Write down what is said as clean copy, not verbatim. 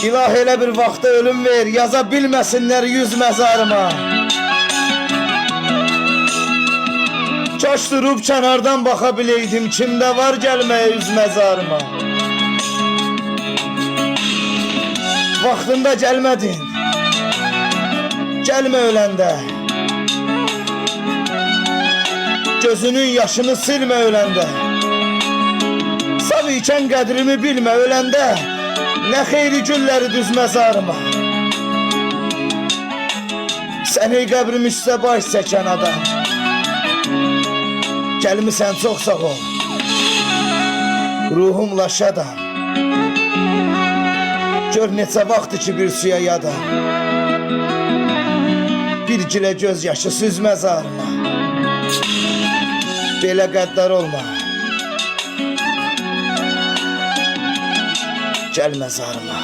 İlah elə bir vaxtda ölüm ver, yaza bilməsinlər yüz məzarıma. Kaş durub kənardan baxa biləydim, kimdə var gəlməyə üz məzarıma. Vaxtında gəlmədin, gəlmə öləndə. Gözünün yaşını silmə öləndə. Sağ ikən qədrimi bilmə öləndə. Nə xeyri gülləri düz məzarıma. Sən ey qəbrim üstə baş çəkən adam, gəlmisən çox sağ ol, ruhumla şadam. Gör neçə vaxtdır ki bir suya yadam, bir gilə göz yaşı süz məzarıma. Belə qəddar olma, gəl məzarıma.